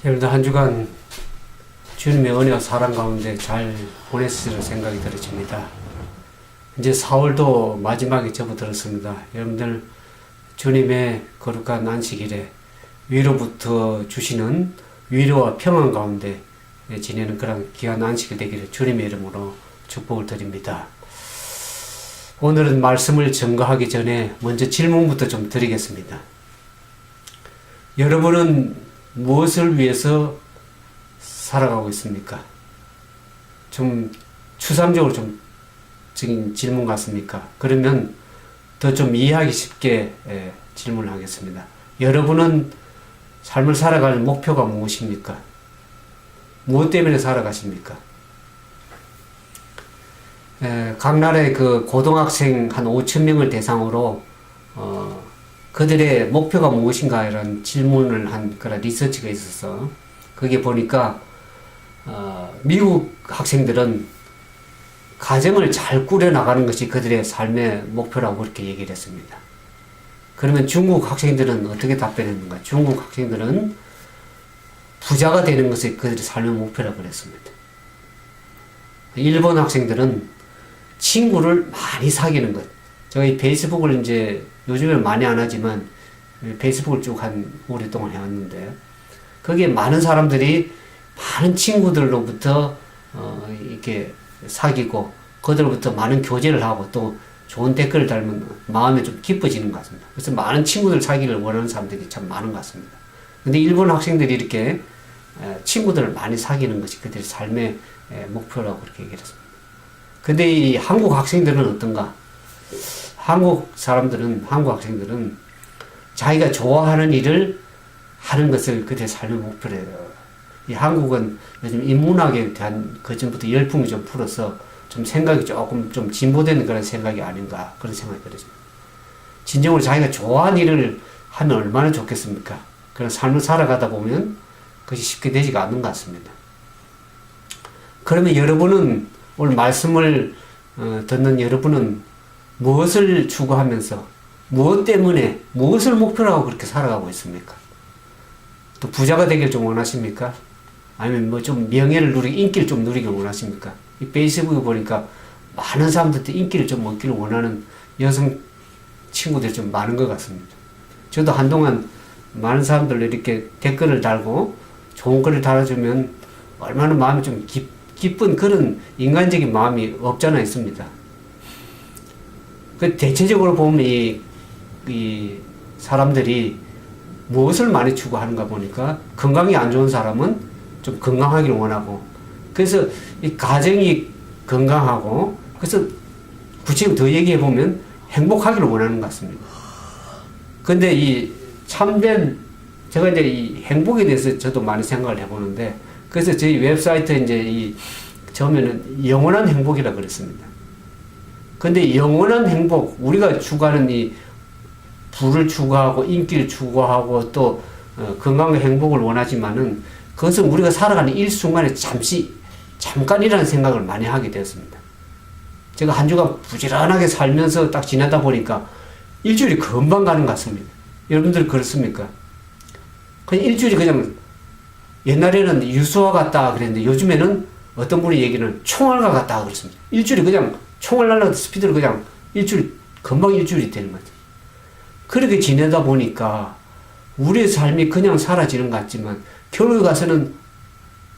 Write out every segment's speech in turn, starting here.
여러분들 한 주간 주님의 은혜와 사랑 가운데 잘 보냈으리라 생각이 들어집니다. 이제 4월도 마지막에 접어들었습니다. 여러분들 주님의 거룩한 안식일에 위로부터 주시는 위로와 평안 가운데 지내는 그런 귀한 안식일 되기를 주님의 이름으로 축복을 드립니다. 오늘은 말씀을 증거하기 전에 먼저 질문부터 좀 드리겠습니다. 여러분은 무엇을 위해서 살아가고 있습니까? 좀 추상적으로 좀 질문 같습니까? 그러면 더 좀 이해하기 쉽게 질문을 하겠습니다. 여러분은 삶을 살아갈 목표가 무엇입니까? 무엇 때문에 살아가십니까? 각 나라의 그 고등학생 한 5,000명을 대상으로 그들의 목표가 무엇인가 이런 질문을 한 그런 리서치가 있어서 거기에 보니까 미국 학생들은 가정을 잘 꾸려나가는 것이 그들의 삶의 목표라고 그렇게 얘기를 했습니다. 그러면 중국 학생들은 어떻게 답변했는가? 중국 학생들은 부자가 되는 것이 그들의 삶의 목표라고 그랬습니다. 일본 학생들은 친구를 많이 사귀는 것. 저희 페이스북을 이제 요즘에 많이 안 하지만 페이스북을 쭉 한 오랫동안 해왔는데 거기에 많은 사람들이 많은 친구들로부터 이렇게 사귀고 그들로부터 많은 교제를 하고 또 좋은 댓글을 달면 마음이 좀 기뻐지는 것 같습니다. 그래서 많은 친구들 사귀기를 원하는 사람들이 참 많은 것 같습니다. 근데 일본 학생들이 이렇게 친구들을 많이 사귀는 것이 그들의 삶의 목표라고 그렇게 얘기를 했습니다. 근데 이 한국 학생들은 어떤가? 한국 학생들은 자기가 좋아하는 일을 하는 것을 그들의 삶의 목표로 해요. 이 한국은 요즘 인문학에 대한 그전부터 열풍이 좀 풀어서 좀 생각이 조금 좀 진보되는 그런 생각이 아닌가 그런 생각이 들었습니다. 진정으로 자기가 좋아하는 일을 하면 얼마나 좋겠습니까? 그런 삶을 살아가다 보면 그것이 쉽게 되지가 않는 것 같습니다. 그러면 여러분은 오늘 말씀을 듣는 여러분은 무엇을 추구하면서 무엇 때문에 무엇을 목표로 하고 그렇게 살아가고 있습니까? 또 부자가 되길 좀 원하십니까? 아니면 뭐 좀 명예를 누리고 인기를 좀 누리길 원하십니까? 이 페이스북에 보니까 많은 사람들한테 인기를 좀 얻기를 원하는 여성 친구들이 좀 많은 것 같습니다. 저도 한동안 많은 사람들 이렇게 댓글을 달고 좋은 글을 달아주면 얼마나 마음이 좀 기쁜 그런 인간적인 마음이 없잖아 있습니다. 그 대체적으로 보면 이 사람들이 무엇을 많이 추구하는가 보니까 건강이 안 좋은 사람은 좀 건강하기를 원하고 그래서 이 가정이 건강하고 그래서 구체적으로 더 얘기해 보면 행복하기를 원하는 것 같습니다. 근데 이 참된 제가 이제 이 행복에 대해서 저도 많이 생각을 해보는데 그래서 저희 웹사이트에 이제 처음에는 영원한 행복이라 그랬습니다. 근데 영원한 행복, 우리가 추구하는 이 부를 추구하고 인기를 추구하고 또 건강과 행복을 원하지만은 그것은 우리가 살아가는 일순간에 잠깐이라는 생각을 많이 하게 되었습니다. 제가 한 주간 부지런하게 살면서 딱 지내다 보니까 일주일이 금방 가는 것 같습니다. 여러분들 그렇습니까? 그냥 일주일이 그냥 옛날에는 유수와 같다 그랬는데 요즘에는 어떤 분이 얘기는 총알과 같다 그랬습니다. 일주일이 그냥 총알 날라가는 스피드로 그냥 금방 일주일이 되는 거죠. 그렇게 지내다 보니까 우리의 삶이 그냥 사라지는 것 같지만 결국에 가서는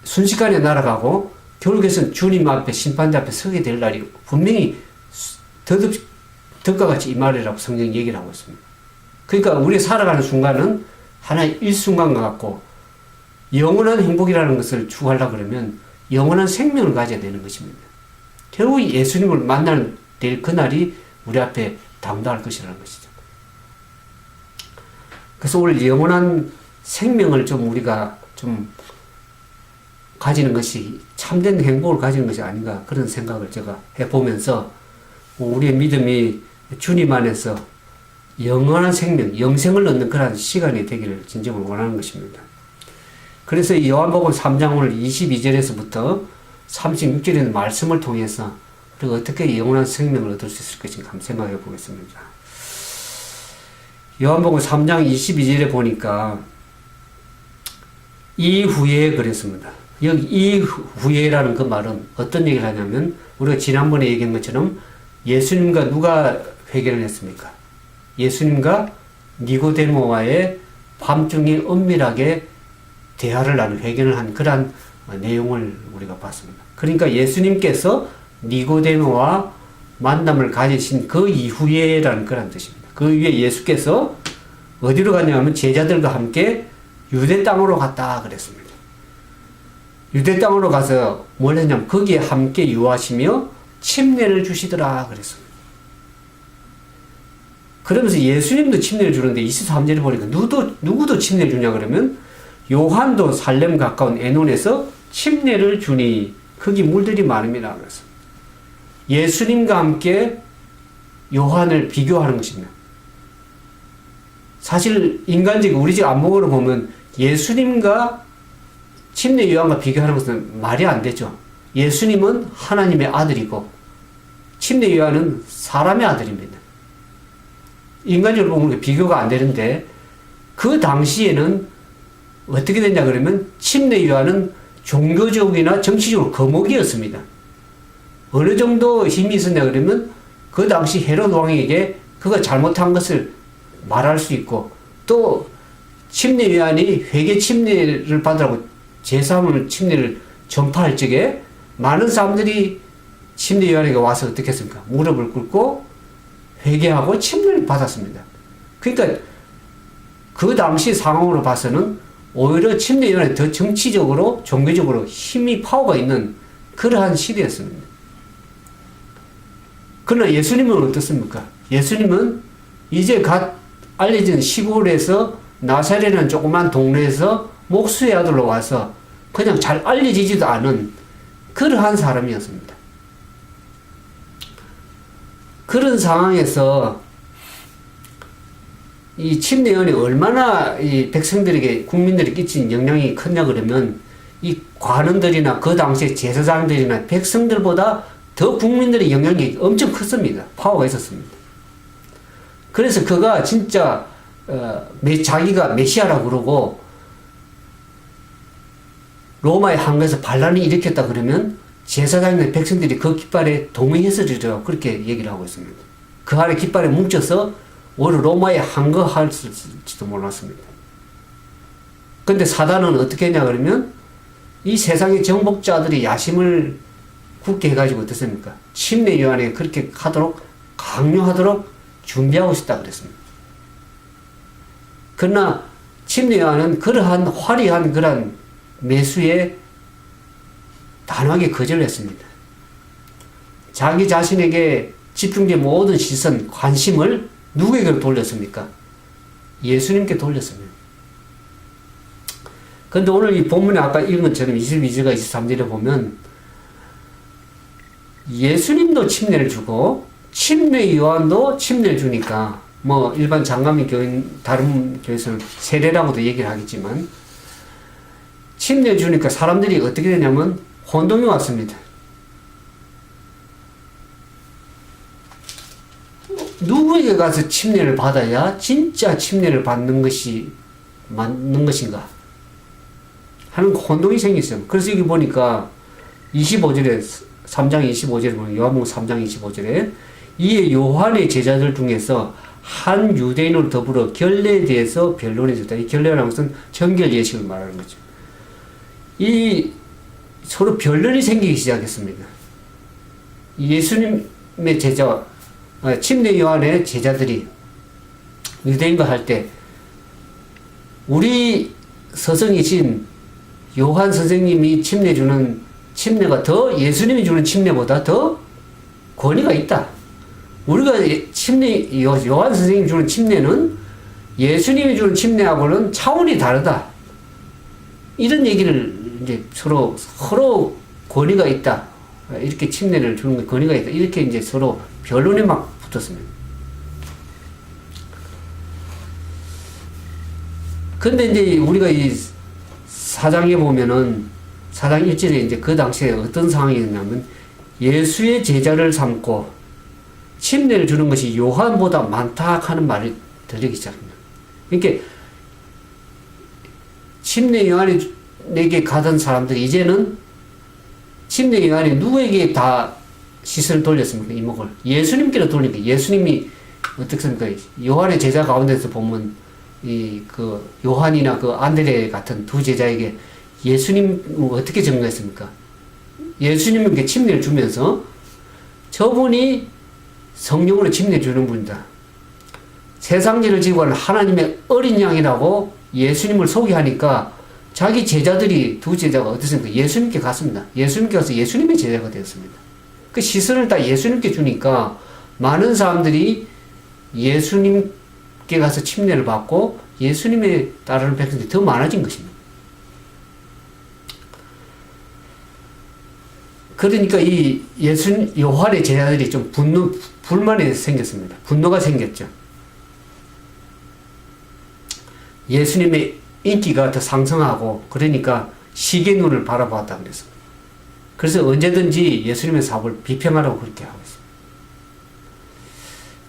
순식간에 날아가고 결국에는 주님 앞에 심판대 앞에 서게 될 날이 분명히 덕과 같이 이 말이라고 성경이 얘기를 하고 있습니다. 그러니까 우리 살아가는 순간은 하나의 일순간 같고 영원한 행복이라는 것을 추구하려고 그러면 영원한 생명을 가져야 되는 것입니다. 결국 예수님을 만날 그날이 우리 앞에 당도할 것이라는 것이죠. 그래서 오늘 영원한 생명을 좀 우리가 좀 가지는 것이 참된 행복을 가지는 것이 아닌가 그런 생각을 제가 해보면서 우리의 믿음이 주님 안에서 영원한 생명, 영생을 얻는 그런 시간이 되기를 진정으로 원하는 것입니다. 그래서 이 요한복음 3장 오늘 22절에서부터 36절에 있는 말씀을 통해서 우리가 어떻게 영원한 생명을 얻을 수 있을 것인가 한번 생각해 보겠습니다. 요한복음 3장 22절에 보니까 이후에 그랬습니다. 여기 이후에라는 그 말은 어떤 얘기를 하냐면 우리가 지난번에 얘기한 것처럼 예수님과 누가 회견을 했습니까? 예수님과 니고데모와의 밤중에 은밀하게 대화를 나눈 회견을 한 그러한 내용을 우리가 봤습니다. 그러니까 예수님께서 니고데모와 만남을 가지신 그 이후에라는 그런 뜻입니다. 그 위에 예수께서 어디로 갔냐면 제자들과 함께 유대 땅으로 갔다 그랬습니다. 유대 땅으로 가서 뭘 했냐면 거기에 함께 유하시며 침례를 주시더라 그랬습니다. 그러면서 예수님도 침례를 주는데 23절에 보니까 누구도 침례를 주냐 그러면 요한도 살렘 가까운 에논에서 침례를 주니 거기 물들이 많음이라 그랬습니다. 예수님과 함께 요한을 비교하는 것입니다. 사실 인간적 우리 집 안목으로 보면 예수님과 침례 요한과 비교하는 것은 말이 안 되죠. 예수님은 하나님의 아들이고 침례 요한은 사람의 아들입니다. 인간적으로 보면 비교가 안 되는데 그 당시에는 어떻게 됐냐 그러면 침례 요한은 종교적이나 정치적으로 거목이었습니다. 어느 정도 힘이 있었냐 그러면 그 당시 헤롯 왕에게 그가 잘못한 것을 말할 수 있고 또 침례 요한이 회개 침례를 받으라고 제3의 침례를 전파할 적에 많은 사람들이 침례 요한에게 와서 어떻게 했습니까? 무릎을 꿇고 회개하고 침례를 받았습니다. 그러니까 그 당시 상황으로 봐서는 오히려 침례 요한이 더 정치적으로 종교적으로 힘이 파워가 있는 그러한 시대였습니다. 그러나 예수님은 어떻습니까? 예수님은 이제 갓 알려진 시골에서 나사렛이라는 조그만 동네에서 목수의 아들로 와서 그냥 잘 알려지지도 않은 그러한 사람이었습니다. 그런 상황에서 이 침례 요한이 얼마나 이 백성들에게 국민들에게 끼친 영향이 컸냐 그러면 이 관원들이나 그 당시에 제사장들이나 백성들보다 더 국민들의 영향이 엄청 컸습니다. 파워가 있었습니다. 그래서 그가 진짜 자기가 메시아라고 그러고 로마의 항거에서 반란을 일으켰다 그러면 제사장이나 백성들이 그 깃발에 동의해서 주죠. 그렇게 얘기를 하고 있습니다. 그 안에 깃발에 뭉쳐서 오히려 로마에 항거할지도 몰랐습니다. 근데 사단은 어떻게 했냐 그러면 이 세상의 정복자들이 야심을 굳게 해가지고 어떻습니까? 침례 요한에게 그렇게 하도록 강요하도록 준비하고 있었다 그랬습니다. 그러나 침례 요한은 그러한 화려한 그런 매수에 단호하게 거절했습니다. 자기 자신에게 집중된 모든 시선, 관심을 누구에게 돌렸습니까? 예수님께 돌렸습니다. 그런데 오늘 이 본문에 아까 읽은 것처럼 22절과 23절에 보면 예수님도 침례를 주고 침례 요한도 침례를 주니까 뭐 일반 장가민 교인 다른 교회에서는 세례라고도 얘기를 하겠지만 침례를 주니까 사람들이 어떻게 되냐면 혼동이 왔습니다. 누구에게 가서 침례를 받아야 진짜 침례를 받는 것이 맞는 것인가 하는 혼동이 생겼어요. 그래서 여기 보니까 25절에 3장 25절에 보면 요한복음 3장 25절에 이에 요한의 제자들 중에서 한 유대인으로 더불어 결례에 대해서 변론이 있었다. 이 결례라는 것은 정결 예식을 말하는 거죠. 이 서로 변론이 생기기 시작했습니다. 예수님의 제자, 침례 요한의 제자들이 유대인과 할 때 우리 스승이신 요한 선생님이 침례 주는 침례가 더 예수님이 주는 침례보다 더 권위가 있다. 우리가 요한 선생님이 주는 침례는 예수님이 주는 침례하고는 차원이 다르다. 이런 얘기를 이제 서로 권위가 있다. 이렇게 침례를 주는 게 권위가 있다. 이렇게 이제 서로 변론이 막 붙었습니다. 근데 이제 우리가 이 사장에 보면은 사장 1절에 이제 그 당시에 어떤 상황이었냐면 예수의 제자를 삼고 침례를 주는 것이 요한보다 많다 하는 말이 들리기 시작합니다. 그러니까 침례 요한이 침례에게 가던 사람들이 이제는 침례 요한이 누구에게 다 시선을 돌렸습니까? 이목을 예수님께로 돌리니까 예수님이 어떻습니까? 요한의 제자 가운데서 보면 그 요한이나 그 안드레 같은 두 제자에게 예수님 어떻게 증거했습니까? 예수님께 침례를 주면서 저분이 성령으로 침례 주는 분이다. 세상죄를 지고 하는 하나님의 어린 양이라고 예수님을 소개하니까 자기 제자들이 두 제자가 어떻습니까? 예수님께 갔습니다. 예수님께 가서 예수님의 제자가 되었습니다. 그 시선을 다 예수님께 주니까 많은 사람들이 예수님께 가서 침례를 받고 예수님의 따르는 백성들이 더 많아진 것입니다. 그러니까 이 요한의 제자들이 좀 불만이 생겼습니다. 분노가 생겼죠. 예수님의 인기가 더 상승하고 그러니까 시기의 눈을 바라보았다 그랬습니다. 그래서 언제든지 예수님의 사업을 비평하라고 그렇게 하고 있습니다.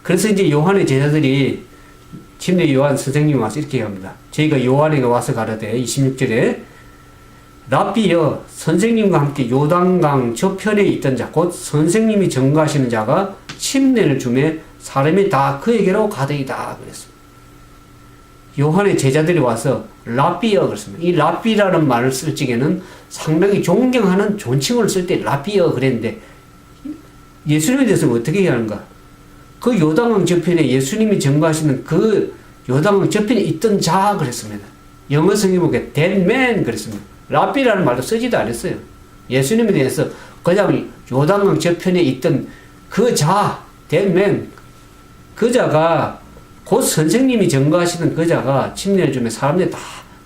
그래서 이제 요한의 제자들이 침례 요한 선생님이 와서 이렇게 합니다. 저희가 요한에게 와서 가르되 26절에 랍비여 선생님과 함께 요단강 저편에 있던 자 곧 선생님이 증거하시는 자가 침례를 주매 사람이 다 그에게로 가더이다 그랬습니다. 요한의 제자들이 와서 랍비여 그랬습니다. 이 랍비라는 말을 쓸 적에는 상당히 존경하는 존칭어를 쓸 때 랍비여 그랬는데 예수님에 대해서는 어떻게 얘기하는가? 그 요단강 저편에 예수님이 증거하시는 그 요단강 저편에 있던 자 그랬습니다. 영어 성경에 보니까 that man 그랬습니다. 랍비라는 말도 쓰지도 않았어요. 예수님에 대해서 그냥 요단강 저편에 있던 그 자, that man, 그 자가 곧 선생님이 증거하시는 그 자가 침례를 주면 사람들이 다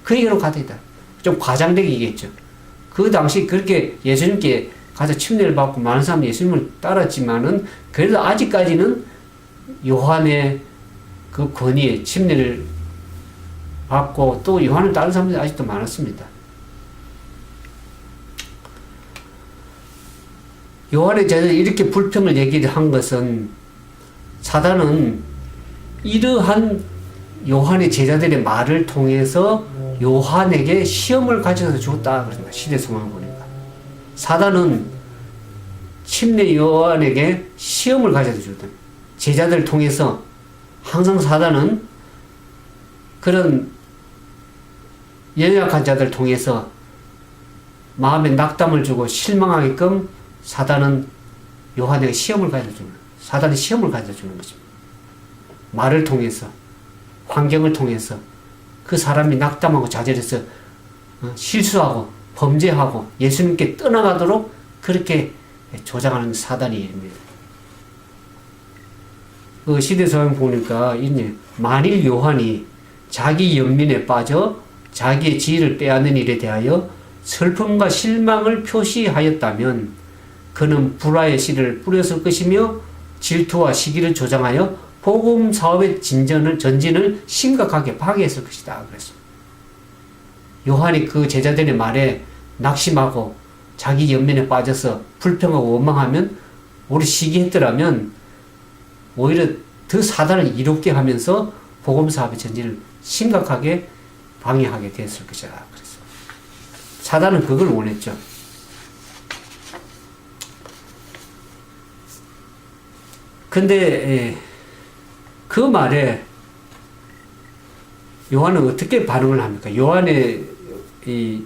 그에게로 가더이다. 좀 과장되기겠죠. 그 당시 그렇게 예수님께 가서 침례를 받고 많은 사람들이 예수님을 따랐지만은 그래도 아직까지는 요한의 그 권위에 침례를 받고 또 요한을 따른 사람들이 아직도 많았습니다. 요한의 제자들이 이렇게 불평을 얘기를 한 것은 사단은 이러한 요한의 제자들의 말을 통해서 요한에게 시험을 가져다 주었다 그럽니다. 시대 상황을 보니까 사단은 침례 요한에게 시험을 가져다 주었다. 제자들을 통해서 항상 사단은 그런 연약한 자들을 통해서 마음에 낙담을 주고 실망하게끔 사단은 요한에게 시험을 가져다 주는 거예요. 사단이 시험을 가져다 주는 것입니다. 말을 통해서 환경을 통해서 그 사람이 낙담하고 좌절해서 실수하고 범죄하고 예수님께 떠나가도록 그렇게 조장하는 사단이 일입니다. 그 시대성경 보니까 있네. 만일 요한이 자기 연민에 빠져 자기의 지위를 빼앗는 일에 대하여 슬픔과 실망을 표시하였다면 그는 불화의 씨를 뿌렸을 것이며 질투와 시기를 조장하여 복음 사업의 전진을 심각하게 파괴했을 것이다. 그랬습니다. 요한이 그 제자들의 말에 낙심하고 자기 연민에 빠져서 불평하고 원망하면 오히려 시기했더라면 오히려 더 사단을 이롭게 하면서 복음 사업의 전진을 심각하게 방해하게 됐을 것이다. 그랬습니다. 사단은 그걸 원했죠. 근데 그 말에 요한은 어떻게 반응을 합니까? 요한의 이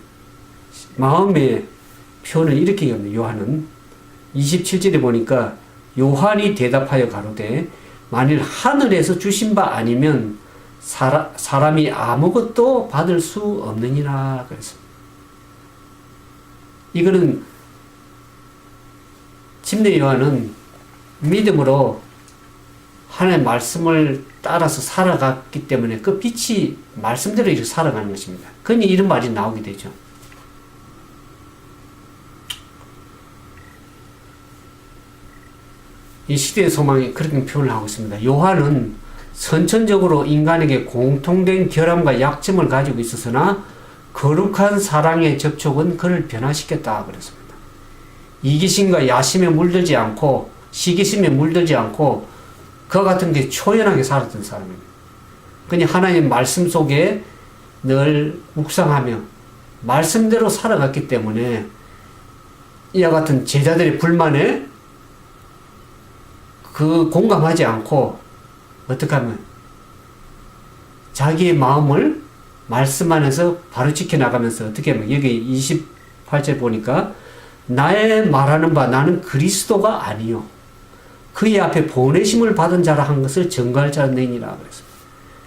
마음의 표현을 이렇게 얘기합니다. 요한은 27절에 보니까 요한이 대답하여 가로되 만일 하늘에서 주신 바 아니면 사람이 아무것도 받을 수 없느니라 그랬습니다. 이거는 침례 요한은 믿음으로 하나님의 말씀을 따라서 살아갔기 때문에 그 빛이 말씀대로 이렇게 살아가는 것입니다. 그러니 이런 말이 나오게 되죠. 이 시대의 소망이 그렇게 표현을 하고 있습니다. 요한은 선천적으로 인간에게 공통된 결함과 약점을 가지고 있었으나 거룩한 사랑의 접촉은 그를 변화시켰다 그랬습니다. 이기심과 야심에 물들지 않고 시기심에 물들지 않고 그와 같은 게 초연하게 살았던 사람입니다. 그냥 하나님 말씀 속에 늘 묵상하며 말씀대로 살아갔기 때문에 이와 같은 제자들의 불만에 공감하지 않고 어떻게 하면 자기의 마음을 말씀 안에서 바로 지켜나가면서 어떻게 하면 여기 28절 보니까 나의 말하는 바 나는 그리스도가 아니요 그의 앞에 보내심을 받은 자라 한 것을 증거할 자는 너희니라 그랬습니다.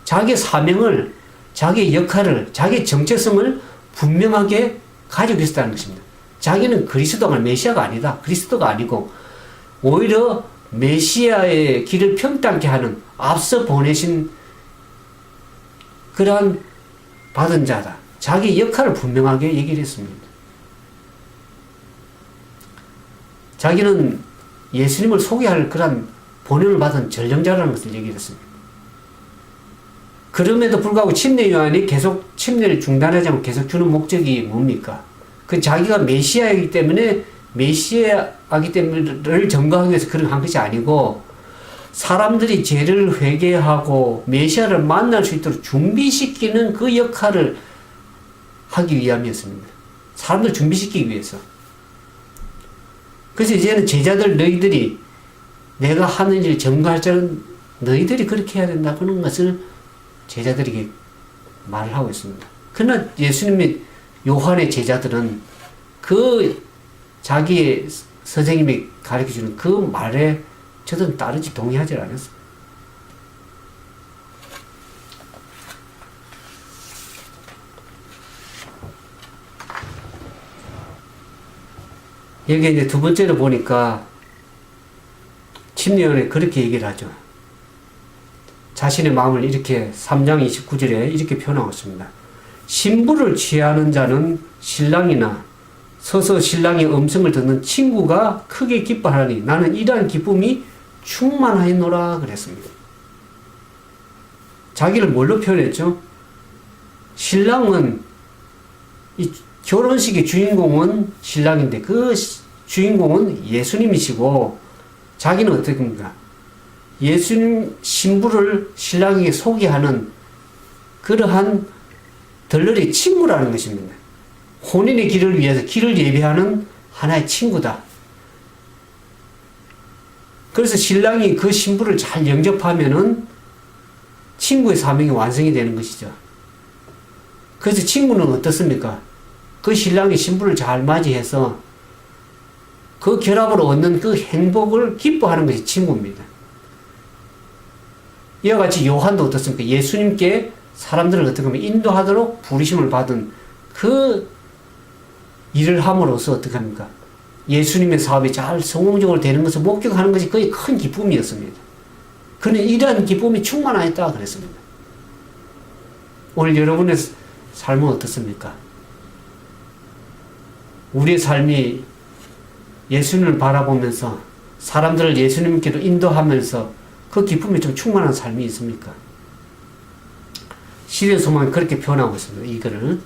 자기의 사명을, 자기의 역할을, 자기의 정체성을 분명하게 가지고 있었다는 것입니다. 자기는 그리스도가 메시아가 아니다. 그리스도가 아니고 오히려 메시아의 길을 평탄케 하는 앞서 보내신 그러한 받은 자다. 자기 역할을 분명하게 얘기를 했습니다. 자기는 예수님을 소개할 그런 보냄을 받은 전령자라는 것을 얘기를 했습니다. 그럼에도 불구하고 침례 요한이 계속 침례를 중단하지 않고 계속 주는 목적이 뭡니까? 그 자기가 메시아이기 때문에 메시아이기 때문에를 증거하기 위해서 그런 한 것이 아니고 사람들이 죄를 회개하고 메시아를 만날 수 있도록 준비시키는 그 역할을 하기 위함이었습니다. 사람들 준비시키기 위해서. 그래서 이제는 제자들 너희들이 내가 하는 일 증거할 자는 너희들이 그렇게 해야 된다. 그런 것을 제자들에게 말을 하고 있습니다. 그러나 예수님의 요한의 제자들은 그 자기의 선생님이 가르쳐주는 그 말에 저들은 따르지 동의하지 않았습니다. 여기 이제 두 번째로 보니까 침례요한이 그렇게 얘기를 하죠. 자신의 마음을 이렇게 3장 29절에 이렇게 표현하고 있습니다. 신부를 취하는 자는 신랑이나 서서 신랑의 음성을 듣는 친구가 크게 기뻐하니 나는 이러한 기쁨이 충만하였노라 그랬습니다. 자기를 뭘로 표현했죠? 신랑은 이 결혼식의 주인공은 신랑인데 그 주인공은 예수님이시고 자기는 어떻게 합니까? 예수님 신부를 신랑에게 소개하는 그러한 덜러리 친구라는 것입니다. 혼인의 길을 위해서 길을 예비하는 하나의 친구다. 그래서 신랑이 그 신부를 잘 영접하면은 친구의 사명이 완성이 되는 것이죠. 그래서 친구는 어떻습니까? 그 신랑이 신부를 잘 맞이해서 그 결합으로 얻는 그 행복을 기뻐하는 것이 친구입니다. 이와 같이 요한도 어떻습니까? 예수님께 사람들을 어떻게 하면 인도하도록 부르심을 받은 그 일을 함으로써 어떻게 합니까? 예수님의 사업이 잘 성공적으로 되는 것을 목격하는 것이 거의 큰 기쁨이었습니다. 그는 이러한 기쁨이 충만하였다 그랬습니다. 오늘 여러분의 삶은 어떻습니까? 우리의 삶이 예수님을 바라보면서 사람들을 예수님께로 인도하면서 그 기쁨이 좀 충만한 삶이 있습니까? 시대 소망이 그렇게 표현하고 있습니다. 이거를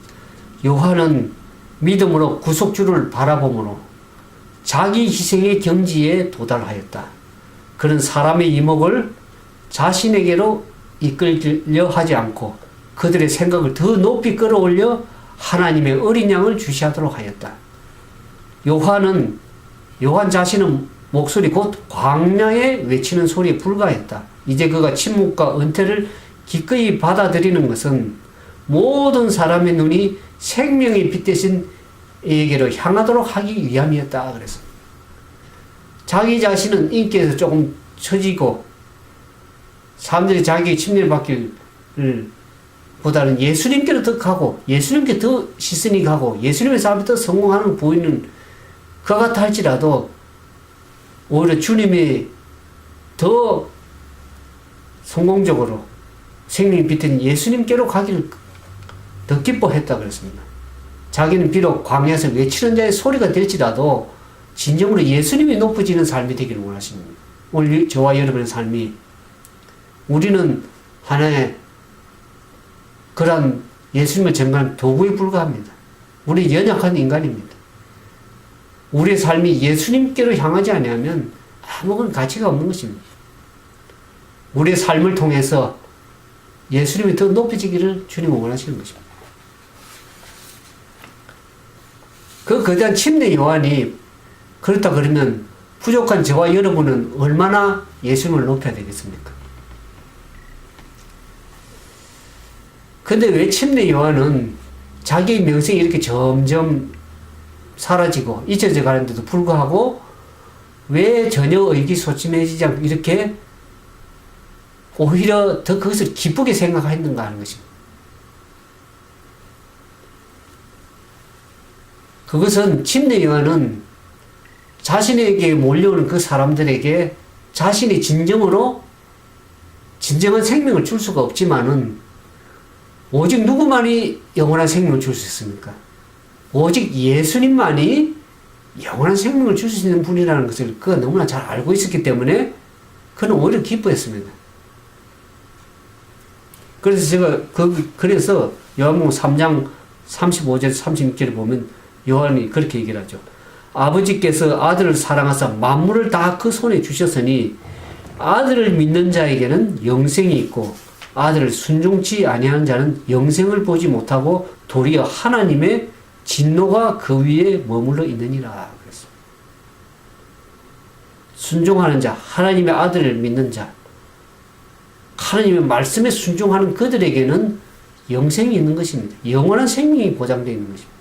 요한은 믿음으로 구속주를 바라봄으로 자기 희생의 경지에 도달하였다. 그는 사람의 이목을 자신에게로 이끌려 하지 않고 그들의 생각을 더 높이 끌어올려 하나님의 어린 양을 주시하도록 하였다. 요한 자신은 목소리 곧 광야에 외치는 소리에 불과했다. 이제 그가 침묵과 은퇴를 기꺼이 받아들이는 것은 모든 사람의 눈이 생명의 빛 대신 에게로 향하도록 하기 위함이었다 그랬습니다. 자기 자신은 인기에서 조금 처지고 사람들이 자기의 침례를 받기를 보다는 예수님께로 더 가고 예수님께 더 시선이 가고 예수님의 삶이 더 성공하는 보이는 그와 같아 할지라도 오히려 주님이 더 성공적으로 생명이 빛인 예수님께로 가기를 더 기뻐했다 그랬습니다. 자기는 비록 광야에서 외치는 자의 소리가 될지라도 진정으로 예수님이 높아지는 삶이 되기를 원하십니다. 오늘 저와 여러분의 삶이 우리는 하나의 그런 예수님을 전가하는 도구에 불과합니다. 우리 연약한 인간입니다. 우리의 삶이 예수님께로 향하지 않으면 아무런 가치가 없는 것입니다. 우리의 삶을 통해서 예수님이 더 높아지기를 주님은 원하시는 것입니다. 그 거대한 침례 요한이 그렇다 그러면 부족한 저와 여러분은 얼마나 예수님을 높여야 되겠습니까? 근데 왜 침례 요한은 자기의 명성이 이렇게 점점 사라지고 잊혀져 가는데도 불구하고 왜 전혀 의기소침해지지 않고 이렇게 오히려 더 그것을 기쁘게 생각했는가 하는 것입니다. 그것은 침례 요한은 자신에게 몰려오는 그 사람들에게 자신이 진정한 생명을 줄 수가 없지만은 오직 누구만이 영원한 생명을 줄 수 있습니까? 오직 예수님만이 영원한 생명을 줄 수 있는 분이라는 것을 그가 너무나 잘 알고 있었기 때문에 그는 오히려 기뻐했습니다. 그래서 제가 그래서 요한복음 3장 35절에서 36절에 보면 요한이 그렇게 얘기를 하죠. 아버지께서 아들을 사랑하사 만물을 다 그 손에 주셨으니 아들을 믿는 자에게는 영생이 있고 아들을 순종치 아니하는 자는 영생을 보지 못하고 도리어 하나님의 진노가 그 위에 머물러 있느니라 그랬습니다. 순종하는 자, 하나님의 아들을 믿는 자, 하나님의 말씀에 순종하는 그들에게는 영생이 있는 것입니다. 영원한 생명이 보장되어 있는 것입니다.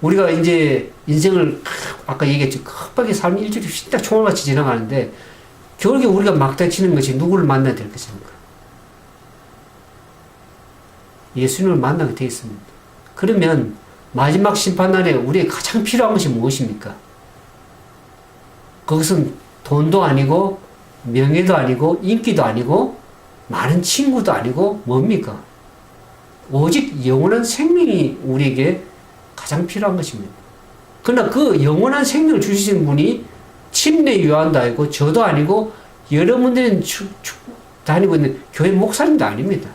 우리가 이제 인생을 아까 얘기했죠. 급하게 삶이 일주일이 휘딱 총알같이 지나가는데 결국에 우리가 막다치는 것이 누구를 만나야 될 것입니까? 예수님을 만나게 되어 있습니다. 그러면 마지막 심판날에 우리에게 가장 필요한 것이 무엇입니까? 그것은 돈도 아니고 명예도 아니고 인기도 아니고 많은 친구도 아니고 뭡니까? 오직 영원한 생명이 우리에게 가장 필요한 것입니다. 그러나 그 영원한 생명을 주시는 분이 침례 요한도 아니고 저도 아니고 여러분들이 다니고 있는 교회 목사님도 아닙니다.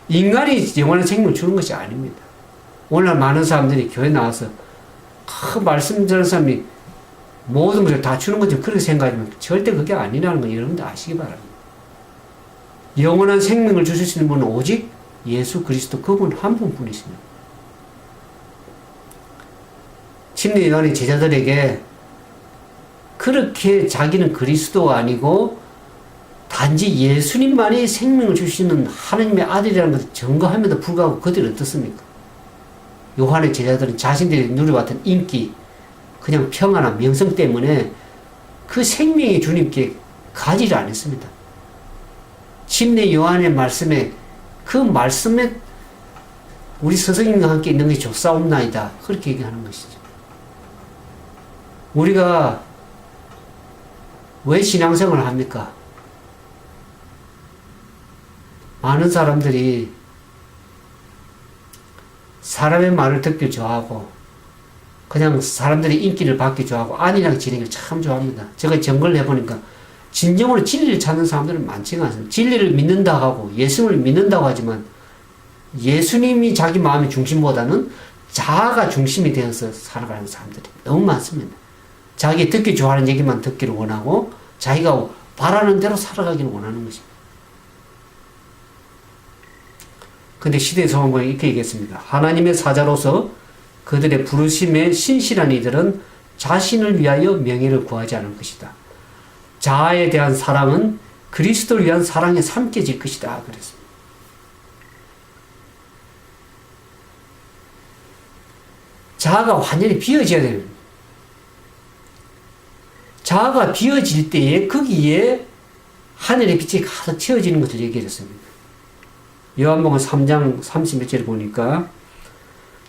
인간이 영원한 생명을 주는 것이 아닙니다. 오늘날 많은 사람들이 교회 나와서 그 말씀 전하는 사람이 모든 것을 다 주는 것처럼 그렇게 생각하지만 절대 그게 아니라는 걸 여러분들 아시기 바랍니다. 영원한 생명을 주실 수 있는 분은 오직 예수 그리스도 그분 한 분뿐이십니다. 침례 요한이 제자들에게 그렇게 자기는 그리스도가 아니고 단지 예수님만이 생명을 주시는 하나님의 아들이라는 것을 증거함에도 불구하고 그들이 어떻습니까? 요한의 제자들은 자신들이 누려왔던 인기, 그냥 평화나 명성 때문에 그 생명이 주님께 가지를 안 했습니다. 침례 요한의 말씀에 그 말씀에 우리 스승님과 함께 있는 것이 좋사옵나이다. 그렇게 얘기하는 것이죠. 우리가 왜 신앙생활을 합니까? 많은 사람들이 사람의 말을 듣기 좋아하고 그냥 사람들이 인기를 받기 좋아하고 안일하게 지내기를 참 좋아합니다. 제가 점검을 해보니까 진정으로 진리를 찾는 사람들은 많지가 않습니다. 진리를 믿는다고 하고 예수님을 믿는다고 하지만 예수님이 자기 마음의 중심보다는 자아가 중심이 되어서 살아가는 사람들이 너무 많습니다. 자기 듣기 좋아하는 얘기만 듣기를 원하고 자기가 바라는 대로 살아가기를 원하는 것입니다. 근데 시대의 소망은 이렇게 얘기했습니다. 하나님의 사자로서 그들의 부르심에 신실한 이들은 자신을 위하여 명예를 구하지 않을 것이다. 자아에 대한 사랑은 그리스도를 위한 사랑에 삼켜질 것이다. 그랬습니다. 자아가 완전히 비어져야 됩니다. 자아가 비어질 때에 거기에 하늘의 빛이 가득 채워지는 것을 얘기해줬습니다. 요한복음 3장 30몇 절에 보니까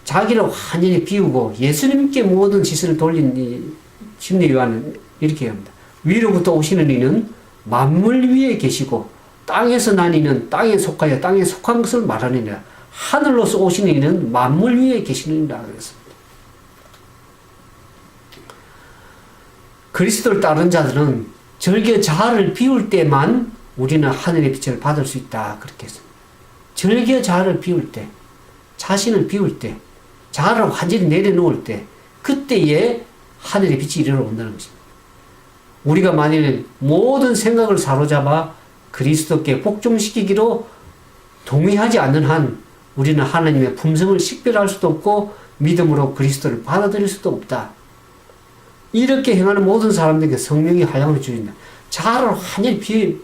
자기를 완전히 비우고 예수님께 모든 시선을 돌린 이 침례 요한은 이렇게 합니다. 위로부터 오시는 이는 만물 위에 계시고 땅에서 난 이는 땅에 속하여 땅에 속한 것을 말하느니라. 하늘로서 오시는 이는 만물 위에 계시느니라 그랬습니다. 그리스도를 따르는 자들은 절개 자아를 비울 때만 우리는 하늘의 빛을 받을 수 있다. 그렇게 했습니다. 절개 자아를 비울 때, 자신을 비울 때, 자아를 완전히 내려놓을 때, 그때에 하늘의 빛이 이르러 온다는 것입니다. 우리가 만일 모든 생각을 사로잡아 그리스도께 복종시키기로 동의하지 않는 한 우리는 하나님의 품성을 식별할 수도 없고 믿음으로 그리스도를 받아들일 수도 없다. 이렇게 행하는 모든 사람들에게 성령이 한량을 주신다. 자아를 완전히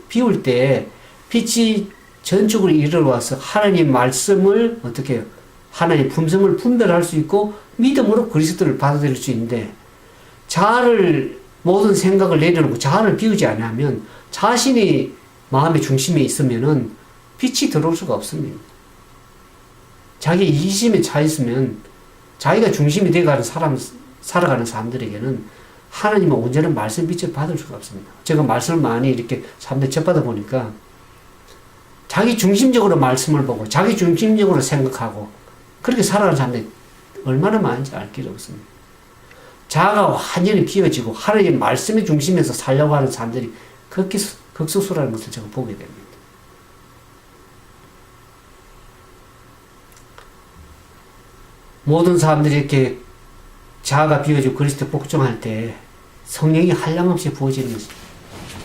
비울 때 빛이 전적으로 이르러와서 하나님의 말씀을 어떻게 해요? 하나님의 품성을 분별할 수 있고 믿음으로 그리스도를 받아들일 수 있는데, 자아를 모든 생각을 내려놓고 자아를 비우지 않으면 자신이 마음의 중심에 있으면은 빛이 들어올 수가 없습니다. 자기 이심에 차 있으면 자기가 중심이 되어가는 살아가는 사람들에게는 하나님의 온전한 말씀 빛을 받을 수가 없습니다. 제가 말씀을 많이 이렇게 사람들 접하다 보니까 자기 중심적으로 말씀을 보고 자기 중심적으로 생각하고 그렇게 살아가는 사람들이 얼마나 많은지 알 길이 없습니다. 자아가 완전히 비어지고 하나님의 말씀의 중심에서 살려고 하는 사람들이 그렇게 극소수라는 것을 제가 보게 됩니다. 모든 사람들이 이렇게 자아가 비어지고 그리스도에 복종할 때 성령이 한량없이 부어지는 것입니다.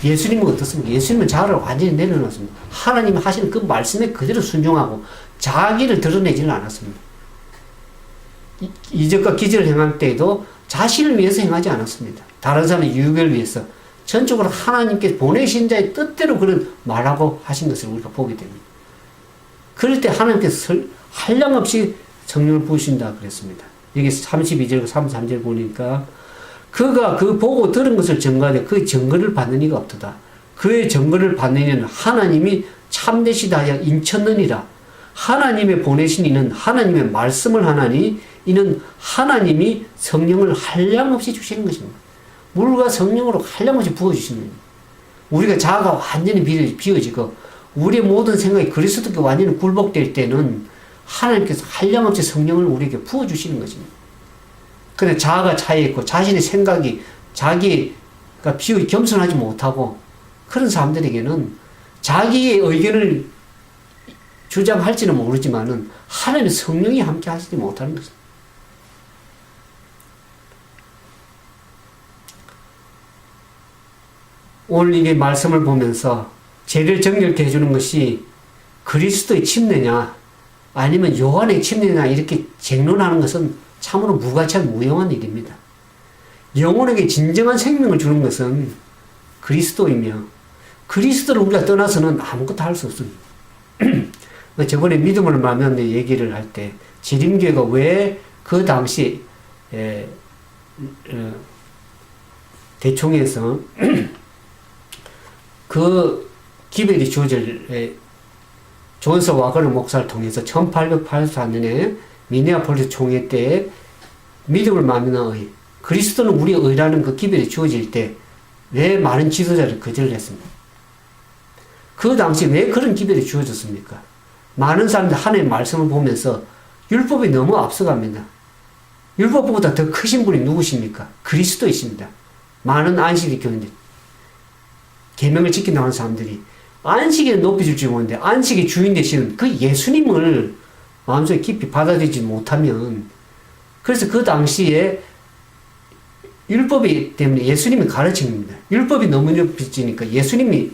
예수님은 어떻습니까? 예수님은 자아를 완전히 내려놓습니다. 하나님이 하시는 그 말씀에 그대로 순종하고 자기를 드러내지는 않았습니다. 이적과 기적을 행할 때에도 자신을 위해서 행하지 않았습니다. 다른 사람의 유익을 위해서 전적으로 하나님께 보내신 자의 뜻대로 그런 말하고 하신 것을 우리가 보게 됩니다. 그럴 때 하나님께서 한량없이 성령을 부으신다 그랬습니다. 여기 32절, 33절 보니까 그가 그 보고 들은 것을 증거하되 그 증거를 받는 이가 없도다. 그의 증거를 받는 이는 하나님이 참되시다 하여 인쳤느니라. 하나님의 보내신 이는 하나님의 말씀을 하나니 이는 하나님이 성령을 한량없이 주시는 것입니다. 물과 성령으로 한량없이 부어주시는 겁니다. 우리가 자아가 완전히 비어지고 우리의 모든 생각이 그리스도께 완전히 굴복될 때는 하나님께서 한량없이 성령을 우리에게 부어주시는 것입니다. 근데 자아가 차여있고 자신의 생각이 자기가 겸손하지 못하고 그런 사람들에게는 자기의 의견을 주장할지는 모르지만은 하나님의 성령이 함께 하시지 못하는 것입니다. 오늘 이게 말씀을 보면서 죄를 정결케 해주는 것이 그리스도의 침례냐 아니면 요한의 침례냐 이렇게 쟁론하는 것은 참으로 무가치한 무용한 일입니다. 영혼에게 진정한 생명을 주는 것은 그리스도이며 그리스도를 우리가 떠나서는 아무것도 할 수 없습니다. 저번에 믿음을 말하는 얘기를 할 때 지림교회가 왜 그 당시 대총에서 그 기별이 주어질 존스 와거너 목사를 통해서 1884년에 미네아폴리스 총회 때 믿음을 말하는 의, 그리스도는 우리의 의라는 그 기별이 주어질 때 왜 많은 지도자를 거절했습니까? 그 당시 왜 그런 기별이 주어졌습니까? 많은 사람들 하나님의 말씀을 보면서 율법이 너무 앞서갑니다. 율법보다 더 크신 분이 누구십니까? 그리스도이십니다. 많은 안식일 교인들, 계명을 지킨다고 하는 사람들이 안식일을 높여줄지 모르는데 안식의 주인 되시는 그 예수님을 마음속에 깊이 받아들이지 못하면, 그래서 그 당시에 율법이 때문에 예수님이 가르친 겁니다. 율법이 너무 높여지니까 예수님이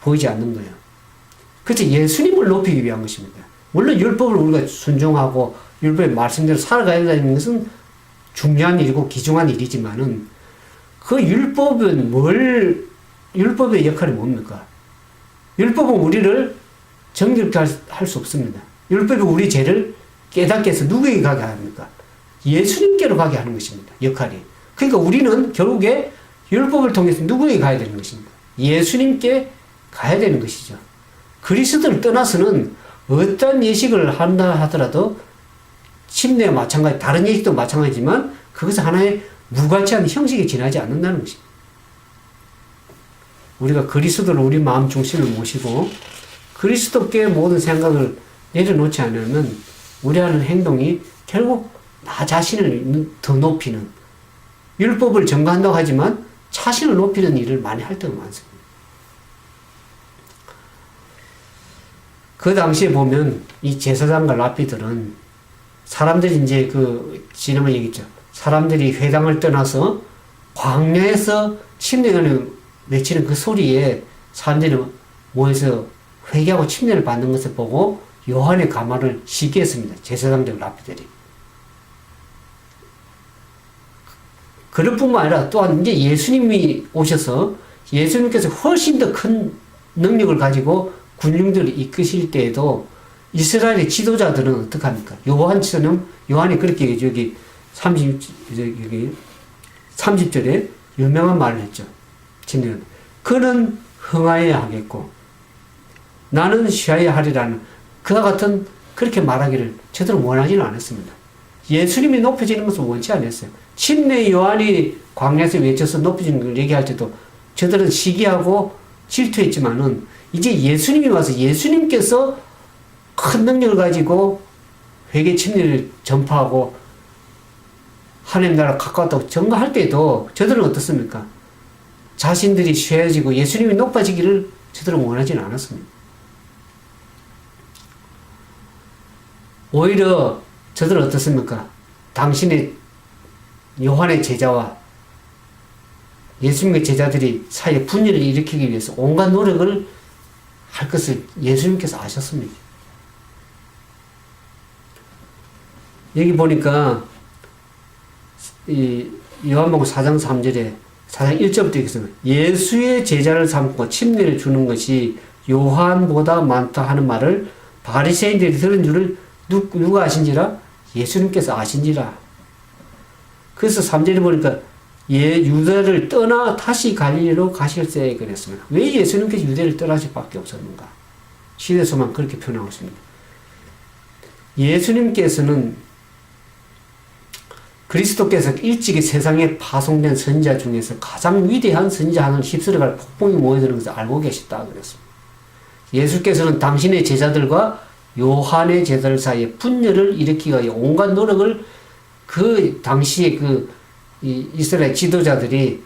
보이지 않는 거예요. 그래서 예수님을 높이기 위한 것입니다. 물론 율법을 우리가 순종하고 율법의 말씀대로 살아가야 되는 것은 중요한 일이고 귀중한 일이지만은 그 율법은 율법의 역할이 뭡니까? 율법은 우리를 정결케 할 수 없습니다. 율법이 우리 죄를 깨닫게 해서 누구에게 가게 합니까? 예수님께로 가게 하는 것입니다. 역할이. 그러니까 우리는 결국에 율법을 통해서 누구에게 가야 되는 것입니다. 예수님께 가야 되는 것이죠. 그리스도를 떠나서는 어떤 예식을 한다 하더라도 침례와 마찬가지, 다른 예식도 마찬가지지만 그것은 하나의 무가치한 형식에 지나지 않는다는 것입니다. 우리가 그리스도를 우리 마음 중심을 모시고 그리스도께 모든 생각을 내려놓지 않으면 우리 하는 행동이 결국 나 자신을 더 높이는, 율법을 전가한다고 하지만 자신을 높이는 일을 많이 할 때가 많습니다. 그 당시에 보면 이 제사장과 랍비들은 사람들이 이제 지난번에 얘기했죠. 사람들이 회당을 떠나서 광야에서 침례를 외치는 그 소리에 사람들이 모여서 회개하고 침례를 받는 것을 보고 요한의 가마를 시기했습니다. 제사장들 랍비들이. 그럴 뿐만 아니라 또한 이제 예수님이 오셔서 예수님께서 훨씬 더 큰 능력을 가지고 군중들을 이끄실 때에도 이스라엘의 지도자들은 어떡합니까? 요한이 그렇게 여기 30절에 유명한 말을 했죠. 진리는. 그는 흥하여야 하겠고, 나는 쉬어야 하리라는 그와 같은 그렇게 말하기를 저들은 원하지는 않았습니다. 예수님이 높여지는 것을 원치 않았어요. 침례 요한이 광야에서 외쳐서 높여지는 걸 얘기할 때도 저들은 시기하고 질투했지만은 이제 예수님이 와서 예수님께서 큰 능력을 가지고 회개 침례를 전파하고 하나님 나라 가까웠다고 증거할 때도 저들은 어떻습니까? 자신들이 쉬어지고 예수님이 높아지기를 저들은 원하지는 않았습니다. 오히려 저들은 어떻습니까? 당신의 요한의 제자와 예수님의 제자들이 사이에 분열을 일으키기 위해서 온갖 노력을 할 것을 예수님께서 아셨습니다. 여기 보니까 이 요한복음 4장 3절에 4장 1절부터 이렇게 씁니다. 예수의 제자를 삼고 침례를 주는 것이 요한보다 많다 하는 말을 바리새인들이 들은 줄을 누가 아신지라? 예수님께서 아신지라. 그래서 3절에 보니까 유다를 떠나 다시 갈릴리로 가실세 그랬습니다. 왜 예수님께서 유대를 떠날 수밖에 없었는가? 시대서만 그렇게 표현하고 있습니다. 예수님께서는 그리스도께서 일찍이 세상에 파송된 선지자 중에서 가장 위대한 선지자 하나를 휩쓸어갈 폭풍이 모여드는 것을 알고 계셨다 그랬습니다. 예수께서는 당신의 제자들과 요한의 제자들 사이에 분열을 일으키기 위해 온갖 노력을 그 당시에 이스라엘 지도자들이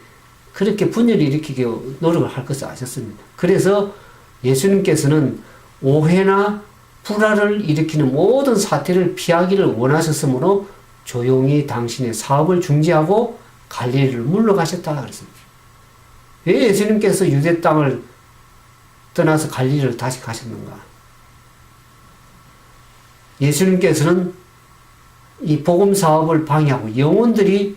그렇게 분열을 일으키기 위해 노력을 할 것을 아셨습니다. 그래서 예수님께서는 오해나 불화를 일으키는 모든 사태를 피하기를 원하셨으므로 조용히 당신의 사업을 중지하고 갈릴리를 물러가셨다 그랬습니다. 왜 예수님께서 유대 땅을 떠나서 갈릴리를 다시 가셨는가? 예수님께서는 이 복음 사업을 방해하고 영혼들이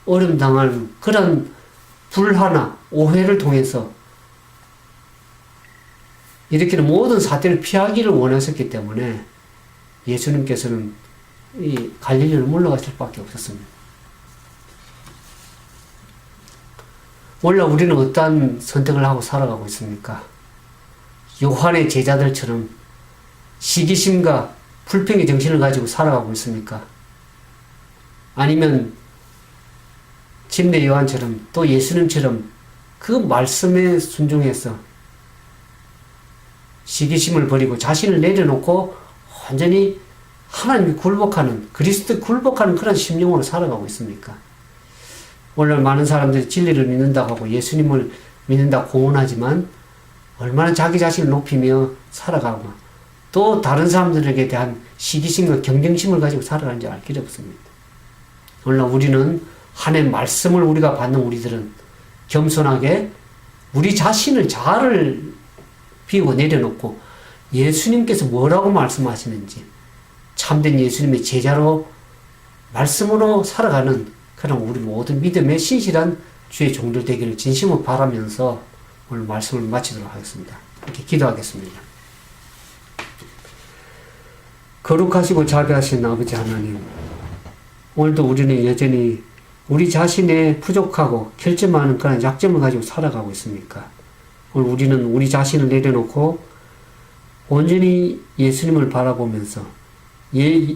어려움 당하는 그런 불화나 오해를 통해서 일으키는 모든 사태를 피하기를 원하셨기 때문에 예수님께서는 이 갈릴리를 물러가실 수밖에 없었습니다. 원래 우리는 어떠한 선택을 하고 살아가고 있습니까? 요한의 제자들처럼 시기심과 불평의 정신을 가지고 살아가고 있습니까? 아니면 침례 요한처럼 또 예수님처럼 그 말씀에 순종해서 시기심을 버리고 자신을 내려놓고 완전히 하나님이 굴복하는, 그리스도에 굴복하는 그런 심령으로 살아가고 있습니까? 오늘 많은 사람들이 진리를 믿는다고 하고 예수님을 믿는다고 공언하지만 얼마나 자기 자신을 높이며 살아가고 또 다른 사람들에게 대한 시기심과 경쟁심을 가지고 살아가는지 알 길이 없습니다. 오늘 우리는 하나님의 말씀을 우리가 받는 우리들은 겸손하게 우리 자신을 자아를 비우고 내려놓고 예수님께서 뭐라고 말씀하시는지 참된 예수님의 제자로 말씀으로 살아가는 그런 우리 모든 믿음의 신실한 주의 종들 되기를 진심으로 바라면서 오늘 말씀을 마치도록 하겠습니다. 이렇게 기도하겠습니다. 거룩하시고 자비하신 아버지 하나님, 오늘도 우리는 여전히 우리 자신의 부족하고 결점하는 그런 약점을 가지고 살아가고 있습니까? 오늘 우리는 우리 자신을 내려놓고 온전히 예수님을 바라보면서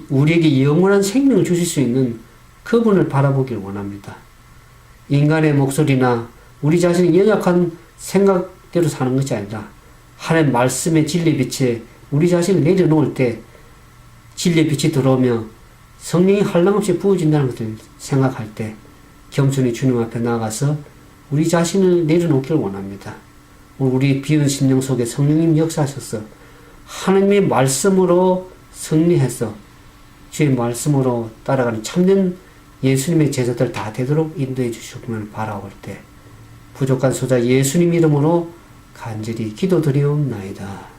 우리에게 영원한 생명을 주실 수 있는 그분을 바라보길 원합니다. 인간의 목소리나 우리 자신의 연약한 생각대로 사는 것이 아니라 하나님의 말씀의 진리의 빛에 우리 자신을 내려놓을 때 진리의 빛이 들어오며 성령이 한량없이 부어진다는 것을 생각할 때 겸손히 주님 앞에 나아가서 우리 자신을 내려놓기를 원합니다. 우리 비운 심령 속에 성령님 역사하셔서 하나님의 말씀으로 승리해서 주의 말씀으로 따라가는 참된 예수님의 제자들 다 되도록 인도해 주시기를 바라올 때 부족한 소자 예수님 이름으로 간절히 기도드리옵나이다.